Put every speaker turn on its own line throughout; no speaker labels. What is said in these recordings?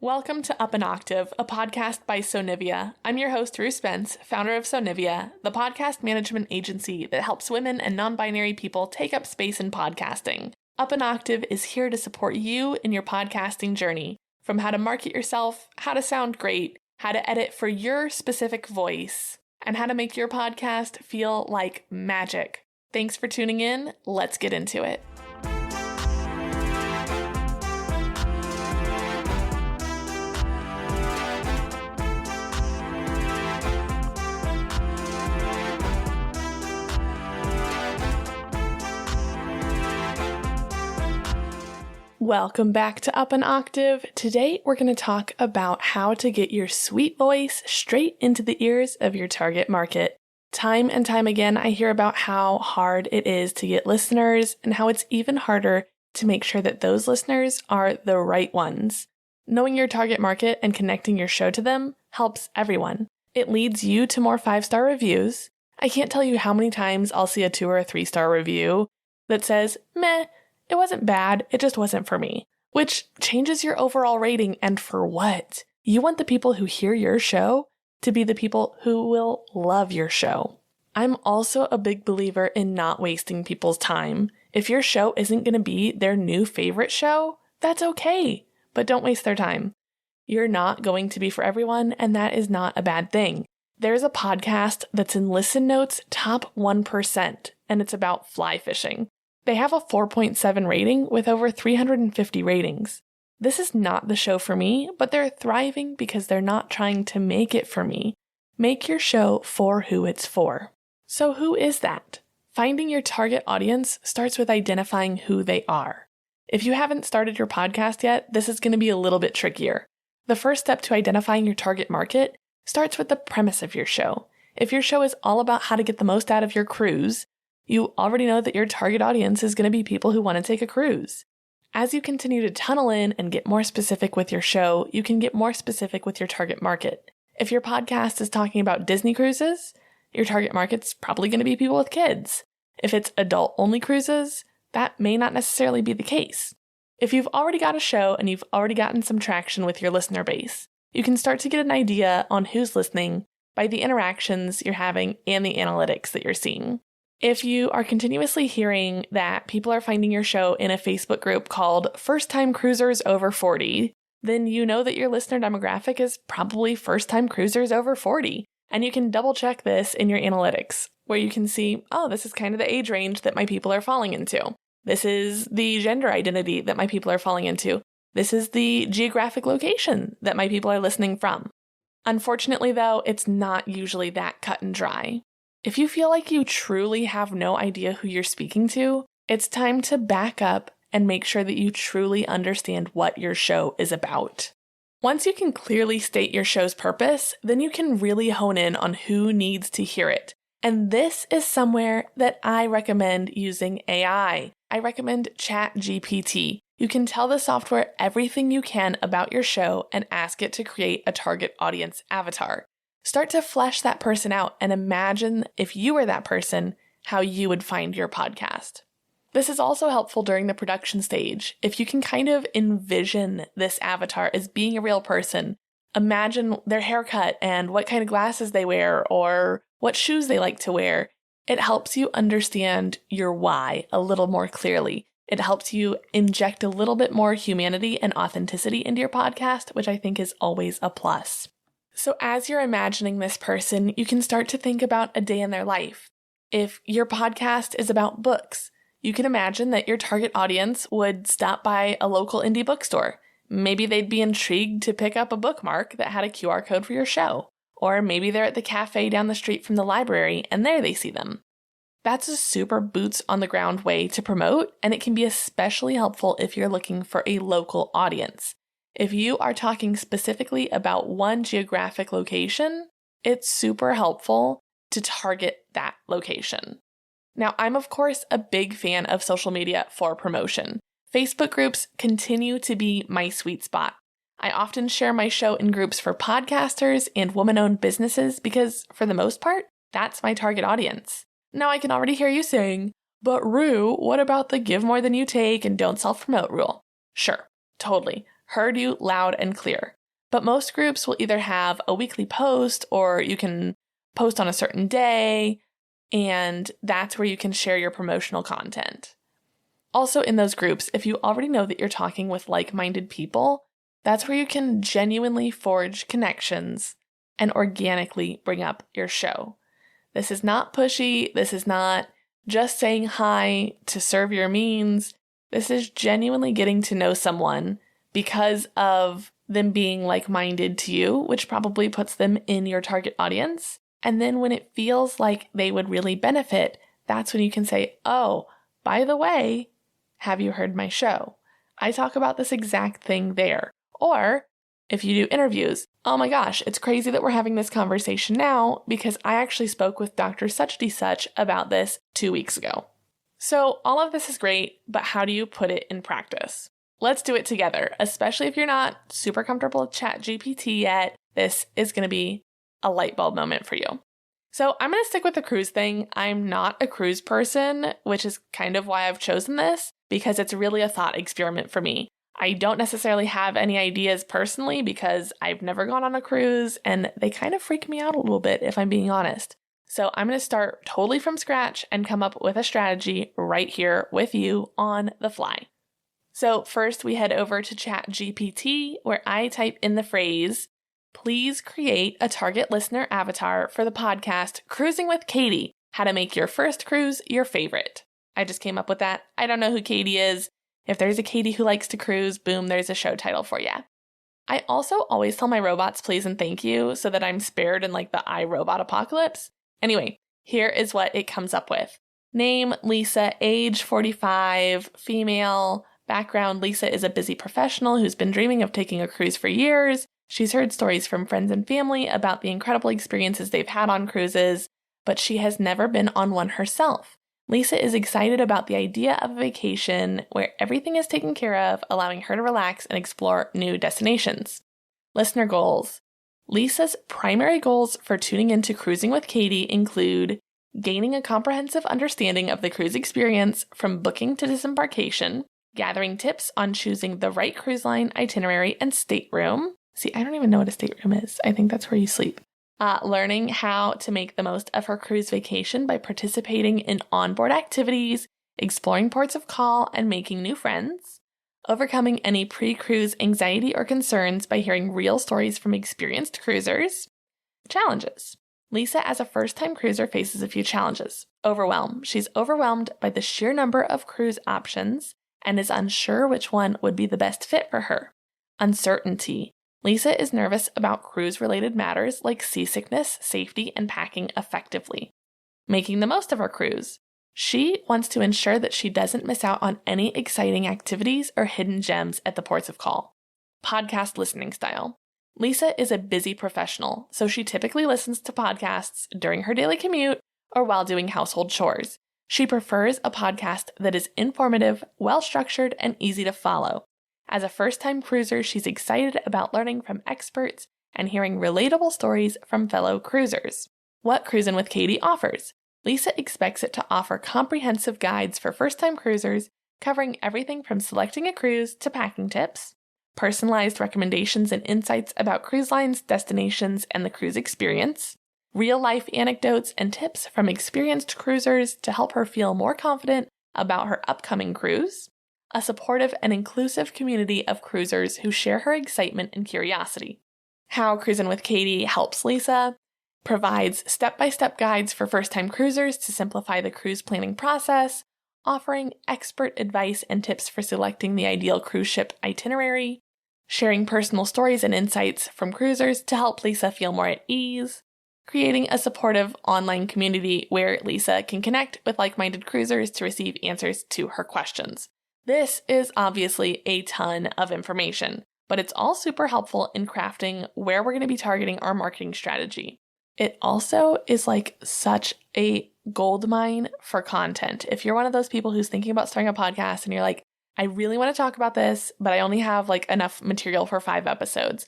Welcome to Up an Octave, a podcast by Sonivia. I'm your host, Rue Spence, founder of Sonivia, the podcast management agency that helps women and non-binary people take up space in podcasting. Up an Octave is here to support you in your podcasting journey, from how to market yourself, how to sound great, how to edit for your specific voice, and how to make your podcast feel like magic. Thanks for tuning in. Let's get into it. Welcome back to Up an Octave. Today we're going to talk about how to get your sweet voice straight into the ears of your target market. Time and time again, I hear about how hard it is to get listeners and how it's even harder to make sure that those listeners are the right ones. Knowing your target market and connecting your show to them helps everyone. It leads you to more 5-star reviews. I can't tell you how many times I'll see a 2 or a 3-star review that says, meh, it wasn't bad, it just wasn't for me, which changes your overall rating. And for what? You want the people who hear your show to be the people who will love your show. I'm also a big believer in not wasting people's time. If your show isn't going to be their new favorite show, that's okay, but don't waste their time. You're not going to be for everyone, and that is not a bad thing. There's a podcast that's in Listen Notes top 1%, and it's about fly fishing. They have a 4.7 rating with over 350 ratings. This is not the show for me, but they're thriving because they're not trying to make it for me. Make your show for who it's for. So who is that? Finding your target audience starts with identifying who they are. If you haven't started your podcast yet, this is going to be a little bit trickier. The first step to identifying your target market starts with the premise of your show. If your show is all about how to get the most out of your cruise, you already know that your target audience is going to be people who want to take a cruise. As you continue to tunnel in and get more specific with your show, you can get more specific with your target market. If your podcast is talking about Disney cruises, your target market's probably going to be people with kids. If it's adult-only cruises, that may not necessarily be the case. If you've already got a show and you've already gotten some traction with your listener base, you can start to get an idea on who's listening by the interactions you're having and the analytics that you're seeing. If you are continuously hearing that people are finding your show in a Facebook group called First-Time Cruisers Over 40, then you know that your listener demographic is probably first-time cruisers over 40. And you can double-check this in your analytics, where you can see, oh, this is kind of the age range that my people are falling into. This is the gender identity that my people are falling into. This is the geographic location that my people are listening from. Unfortunately, though, it's not usually that cut and dry. If you feel like you truly have no idea who you're speaking to, it's time to back up and make sure that you truly understand what your show is about. Once you can clearly state your show's purpose, then you can really hone in on who needs to hear it. And this is somewhere that I recommend using AI. I recommend ChatGPT. You can tell the software everything you can about your show and ask it to create a target audience avatar. Start to flesh that person out and imagine, if you were that person, how you would find your podcast. This is also helpful during the production stage. If you can kind of envision this avatar as being a real person, imagine their haircut and what kind of glasses they wear or what shoes they like to wear. It helps you understand your why a little more clearly. It helps you inject a little bit more humanity and authenticity into your podcast, which I think is always a plus. So as you're imagining this person, you can start to think about a day in their life. If your podcast is about books, you can imagine that your target audience would stop by a local indie bookstore. Maybe they'd be intrigued to pick up a bookmark that had a QR code for your show. Or maybe they're at the cafe down the street from the library and there they see them. That's a super boots on the ground way to promote, and it can be especially helpful if you're looking for a local audience. If you are talking specifically about one geographic location, it's super helpful to target that location. Now, I'm of course a big fan of social media for promotion. Facebook groups continue to be my sweet spot. I often share my show in groups for podcasters and woman-owned businesses because, for the most part, that's my target audience. Now, I can already hear you saying, but Rue, what about the give more than you take and don't self-promote rule? Sure, totally. heard you loud and clear. But most groups will either have a weekly post or you can post on a certain day, and that's where you can share your promotional content. Also in those groups, if you already know that you're talking with like-minded people, that's where you can genuinely forge connections and organically bring up your show. This is not pushy. This is not just saying hi to serve your means. This is genuinely getting to know someone because of them being like-minded to you, which probably puts them in your target audience. And then when it feels like they would really benefit, that's when you can say, oh, by the way, have you heard my show? I talk about this exact thing there. Or if you do interviews, oh my gosh, it's crazy that we're having this conversation now because I actually spoke with Dr. Such about this 2 weeks ago. So all of this is great, but how do you put it in practice? Let's do it together, especially if you're not super comfortable with ChatGPT yet. This is going to be a light bulb moment for you. So I'm going to stick with the cruise thing. I'm not a cruise person, which is kind of why I've chosen this, because it's really a thought experiment for me. I don't necessarily have any ideas personally because I've never gone on a cruise and they kind of freak me out a little bit if I'm being honest. So I'm going to start totally from scratch and come up with a strategy right here with you on the fly. So first we head over to ChatGPT where I type in the phrase, please create a target listener avatar for the podcast Cruising with Katie, how to make your first cruise your favorite. I just came up with that. I don't know who Katie is. If there's a Katie who likes to cruise, boom, there's a show title for you. I also always tell my robots please and thank you so that I'm spared in like the iRobot apocalypse. Anyway, here is what it comes up with. Name, Lisa, age 45, female. Background, Lisa is a busy professional who's been dreaming of taking a cruise for years. She's heard stories from friends and family about the incredible experiences they've had on cruises, but she has never been on one herself. Lisa is excited about the idea of a vacation where everything is taken care of, allowing her to relax and explore new destinations. Listener goals. Lisa's primary goals for tuning into Cruising with Katie include gaining a comprehensive understanding of the cruise experience from booking to disembarkation, gathering tips on choosing the right cruise line, itinerary, and stateroom. See, I don't even know what a stateroom is. I think that's where you sleep. Learning how to make the most of her cruise vacation by participating in onboard activities, exploring ports of call, and making new friends. Overcoming any pre-cruise anxiety or concerns by hearing real stories from experienced cruisers. Challenges. Lisa, as a first-time cruiser, faces a few challenges. Overwhelm. She's overwhelmed by the sheer number of cruise options and is unsure which one would be the best fit for her. Uncertainty. Lisa is nervous about cruise-related matters like seasickness, safety, and packing effectively. Making the most of her cruise. She wants to ensure that she doesn't miss out on any exciting activities or hidden gems at the ports of call. Podcast listening style. Lisa is a busy professional, so she typically listens to podcasts during her daily commute or while doing household chores. She prefers a podcast that is informative, well-structured, and easy to follow. As a first-time cruiser, she's excited about learning from experts and hearing relatable stories from fellow cruisers. What Cruisin' with Katie offers. Lisa expects it to offer comprehensive guides for first-time cruisers, covering everything from selecting a cruise to packing tips, personalized recommendations and insights about cruise lines, destinations, and the cruise experience, real-life anecdotes and tips from experienced cruisers to help her feel more confident about her upcoming cruise, a supportive and inclusive community of cruisers who share her excitement and curiosity. How Cruisin' with Katie helps Lisa. Provides step-by-step guides for first-time cruisers to simplify the cruise planning process, offering expert advice and tips for selecting the ideal cruise ship itinerary, sharing personal stories and insights from cruisers to help Lisa feel more at ease, creating a supportive online community where Lisa can connect with like-minded cruisers to receive answers to her questions. This is obviously a ton of information, but it's all super helpful in crafting where we're going to be targeting our marketing strategy. It also is like such a gold mine for content. If you're one of those people who's thinking about starting a podcast and you're like, I really want to talk about this, but I only have like enough material for 5 episodes.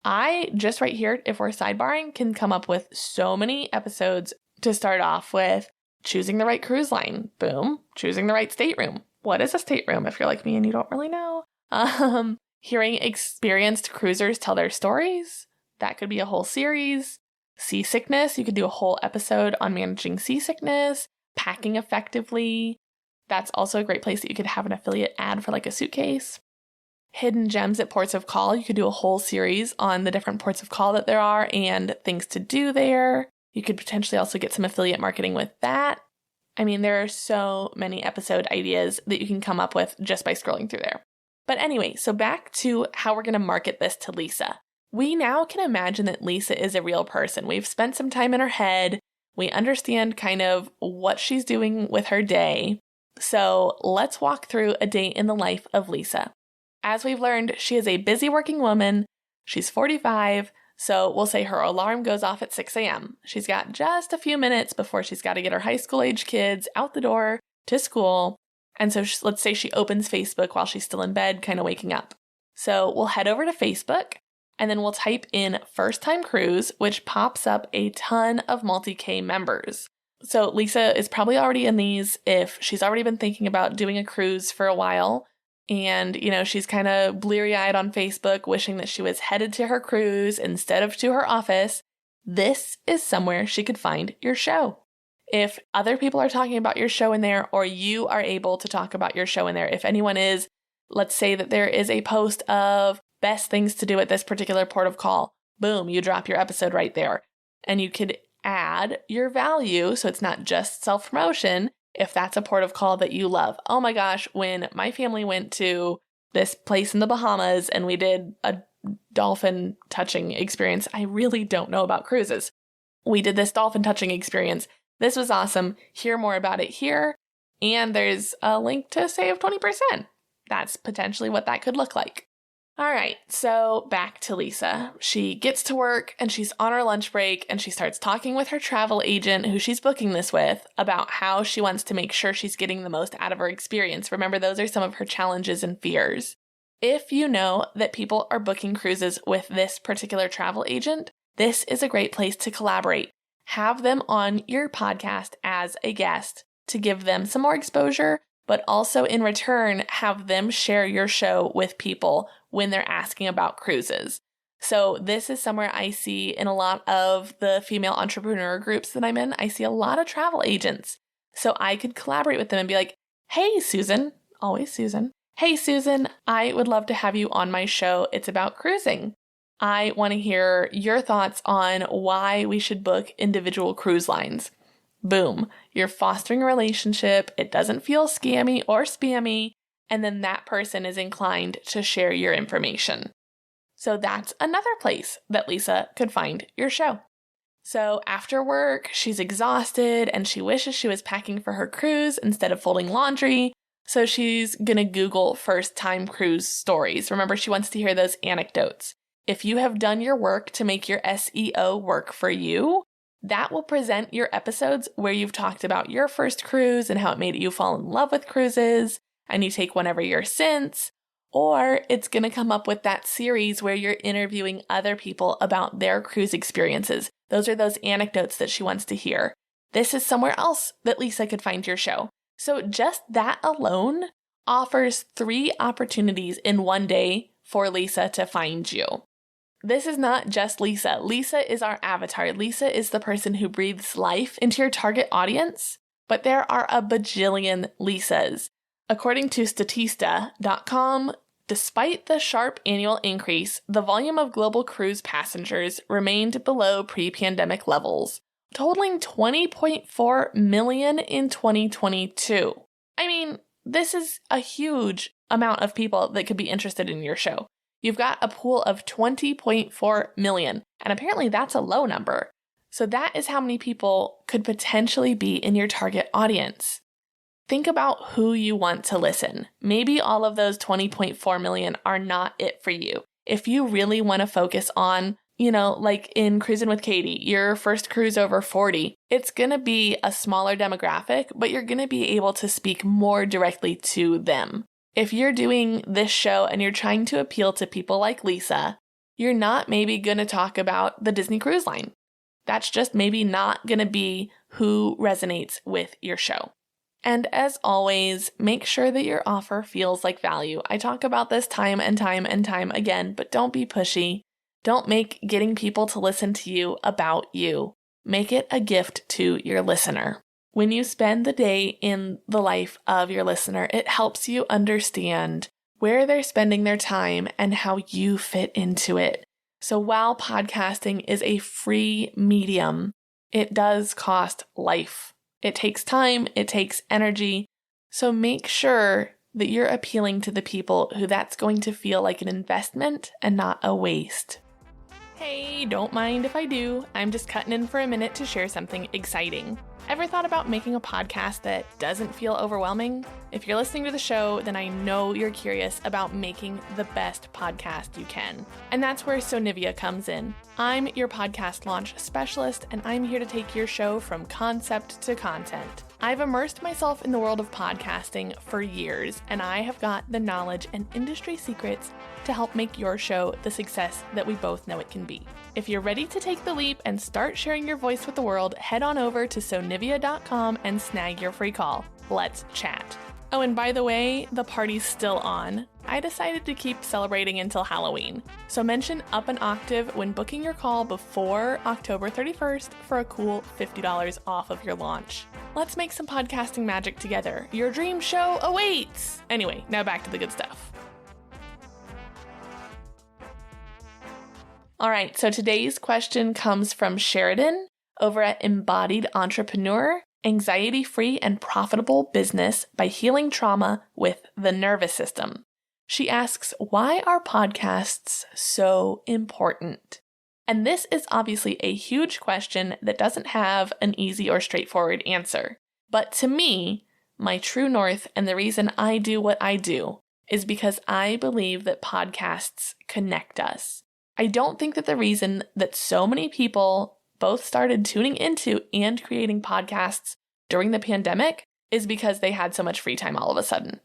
I just right here, if we're sidebarring, can come up with so many episodes to start off with. Choosing the right cruise line. Boom. Choosing the right stateroom. What is a stateroom if you're like me and you don't really know? Hearing experienced cruisers tell their stories, that could be a whole series. Seasickness, you could do a whole episode on managing seasickness, packing effectively. That's also a great place that you could have an affiliate ad for like a suitcase. Hidden gems at ports of call, you could do a whole series on the different ports of call that there are and things to do there. You could potentially also get some affiliate marketing with that. I mean, there are so many episode ideas that you can come up with just by scrolling through there. But anyway, so back to how we're going to market this to Lisa. We now can imagine that Lisa is a real person. We've spent some time in her head. We understand kind of what she's doing with her day. So let's walk through a day in the life of Lisa. As we've learned, she is a busy working woman. She's 45, so we'll say her alarm goes off at 6 a.m. She's got just a few minutes before she's got to get her high school age kids out the door to school. And so let's say she opens Facebook while she's still in bed, kind of waking up. So we'll head over to Facebook and then we'll type in first time cruise, which pops up a ton of multi-K members. So Lisa is probably already in these if she's already been thinking about doing a cruise for a while. And, she's kind of bleary-eyed on Facebook, wishing that she was headed to her cruise instead of to her office. This is somewhere she could find your show. If other people are talking about your show in there, or you are able to talk about your show in there, if anyone is, let's say that there is a post of best things to do at this particular port of call, boom, you drop your episode right there. And you could add your value, so it's not just self-promotion, if that's a port of call that you love. Oh my gosh, when my family went to this place in the Bahamas and we did a dolphin touching experience, I really don't know about cruises. We did this dolphin touching experience. This was awesome. Hear more about it here. And there's a link to save 20%. That's potentially what that could look like. All right, so back to Lisa. She gets to work and she's on her lunch break and she starts talking with her travel agent who she's booking this with about how she wants to make sure she's getting the most out of her experience. Remember, those are some of her challenges and fears. If you know that people are booking cruises with this particular travel agent, this is a great place to collaborate. Have them on your podcast as a guest to give them some more exposure, but also in return, have them share your show with people when they're asking about cruises. So this is somewhere I see in a lot of the female entrepreneur groups that I'm in. I see a lot of travel agents. So I could collaborate with them and be like, hey, Susan, always Susan. Hey, Susan, I would love to have you on my show. It's about cruising. I want to hear your thoughts on why we should book individual cruise lines. Boom, you're fostering a relationship. It doesn't feel scammy or spammy. And then that person is inclined to share your information. So that's another place that Lisa could find your show. So after work, she's exhausted and she wishes she was packing for her cruise instead of folding laundry. So she's going to Google first-time cruise stories. Remember, she wants to hear those anecdotes. If you have done your work to make your SEO work for you, that will present your episodes where you've talked about your first cruise and how it made you fall in love with cruises, and you take one every year since, or it's going to come up with that series where you're interviewing other people about their cruise experiences. Those are those anecdotes that she wants to hear. This is somewhere else that Lisa could find your show. So just that alone offers 3 opportunities in one day for Lisa to find you. This is not just Lisa. Lisa is our avatar. Lisa is the person who breathes life into your target audience, but there are a bajillion Lisas. According to Statista.com, despite the sharp annual increase, the volume of global cruise passengers remained below pre-pandemic levels, totaling 20.4 million in 2022. I mean, this is a huge amount of people that could be interested in your show. You've got a pool of 20.4 million, and apparently that's a low number. So that is how many people could potentially be in your target audience. Think about who you want to listen. Maybe all of those 20.4 million are not it for you. If you really want to focus on, like in Cruising with Katie, your first cruise over 40, it's going to be a smaller demographic, but you're going to be able to speak more directly to them. If you're doing this show and you're trying to appeal to people like Lisa, you're not maybe going to talk about the Disney Cruise Line. That's just maybe not going to be who resonates with your show. And as always, make sure that your offer feels like value. I talk about this time and time and time again, but don't be pushy. Don't make getting people to listen to you about you. Make it a gift to your listener. When you spend the day in the life of your listener, it helps you understand where they're spending their time and how you fit into it. So while podcasting is a free medium, it does cost life. It takes time, it takes energy. So make sure that you're appealing to the people who that's going to feel like an investment and not a waste. Hey, don't mind if I do. I'm just cutting in for a minute to share something exciting. Ever thought about making a podcast that doesn't feel overwhelming? If you're listening to the show, then I know you're curious about making the best podcast you can. And that's where Sonivia comes in. I'm your podcast launch specialist, and I'm here to take your show from concept to content. I've immersed myself in the world of podcasting for years, and I have got the knowledge and industry secrets to help make your show the success that we both know it can be. If you're ready to take the leap and start sharing your voice with the world, head on over to sonivia.com and snag your free call. Let's chat. Oh, and by the way, the party's still on. I decided to keep celebrating until Halloween. So mention Up an Octave when booking your call before October 31st for a cool $50 off of your launch. Let's make some podcasting magic together. Your dream show awaits! Anyway, now back to the good stuff. All right, so today's question comes from Sheridan over at Embodied Entrepreneur, Anxiety-Free and Profitable Business by Healing Trauma with the Nervous System. She asks, why are podcasts so important? And this is obviously a huge question that doesn't have an easy or straightforward answer. But to me, my true north and the reason I do what I do is because I believe that podcasts connect us. I don't think that the reason that so many people both started tuning into and creating podcasts during the pandemic is because they had so much free time all of a sudden.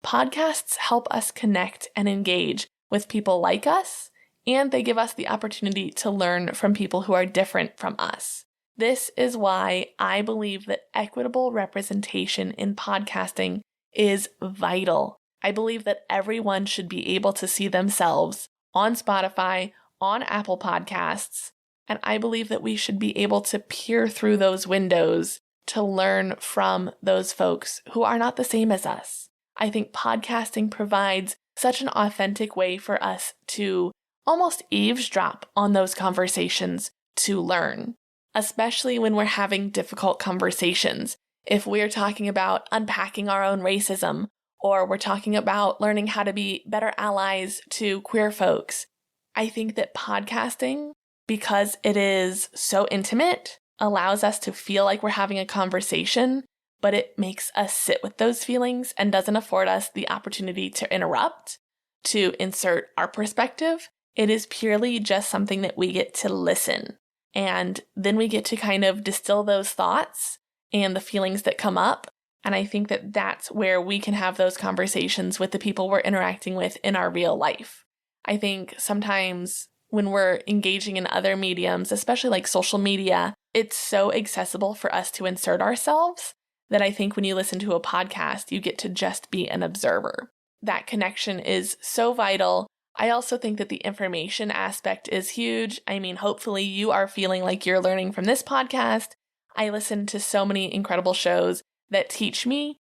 Podcasts help us connect and engage with people like us, and they give us the opportunity to learn from people who are different from us. This is why I believe that equitable representation in podcasting is vital. I believe that everyone should be able to see themselves on Spotify, on Apple Podcasts, and I believe that we should be able to peer through those windows to learn from those folks who are not the same as us. I think podcasting provides such an authentic way for us to almost eavesdrop on those conversations to learn, especially when we're having difficult conversations. If we're talking about unpacking our own racism, or we're talking about learning how to be better allies to queer folks, I think that podcasting, because it is so intimate, allows us to feel like we're having a conversation, but it makes us sit with those feelings and doesn't afford us the opportunity to interrupt, to insert our perspective. It is purely just something that we get to listen. And then we get to kind of distill those thoughts and the feelings that come up. And I think that that's where we can have those conversations with the people we're interacting with in our real life. I think sometimes when we're engaging in other mediums, especially like social media, it's so accessible for us to insert ourselves that I think when you listen to a podcast, you get to just be an observer. That connection is so vital. I also think that the information aspect is huge. I mean, hopefully you are feeling like you're learning from this podcast. I listen to so many incredible shows that teach me,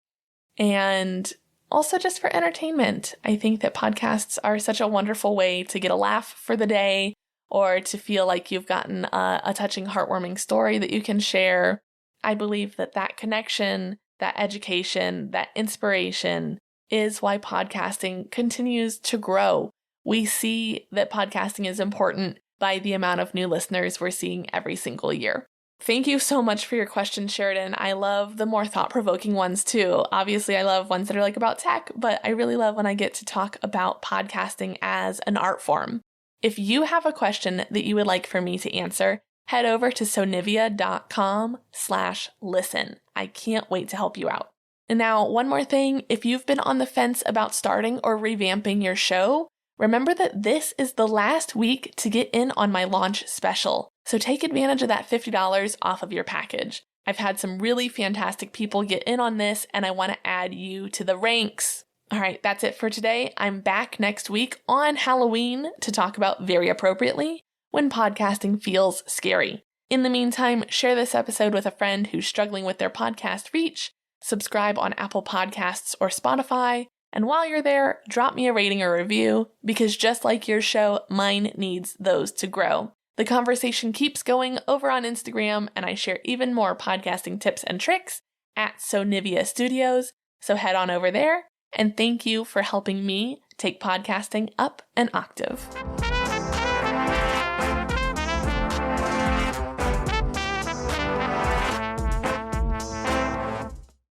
and also just for entertainment. I think that podcasts are such a wonderful way to get a laugh for the day, or to feel like you've gotten a touching, heartwarming story that you can share. I believe that that connection, that education, that inspiration is why podcasting continues to grow. We see that podcasting is important by the amount of new listeners we're seeing every single year. Thank you so much for your question, Sheridan. I love the more thought-provoking ones too. Obviously, I love ones that are like about tech, but I really love when I get to talk about podcasting as an art form. If you have a question that you would like for me to answer, head over to sonivia.com/listen. I can't wait to help you out. And now, one more thing, if you've been on the fence about starting or revamping your show, remember that this is the last week to get in on my launch special. So take advantage of that $50 off of your package. I've had some really fantastic people get in on this, and I want to add you to the ranks. All right, that's it for today. I'm back next week on Halloween to talk about very appropriately when podcasting feels scary. In the meantime, share this episode with a friend who's struggling with their podcast reach, subscribe on Apple Podcasts or Spotify, and while you're there, drop me a rating or review, because just like your show, mine needs those to grow. The conversation keeps going over on Instagram, and I share even more podcasting tips and tricks at Sonivia Studios, so head on over there, and thank you for helping me take podcasting up an octave.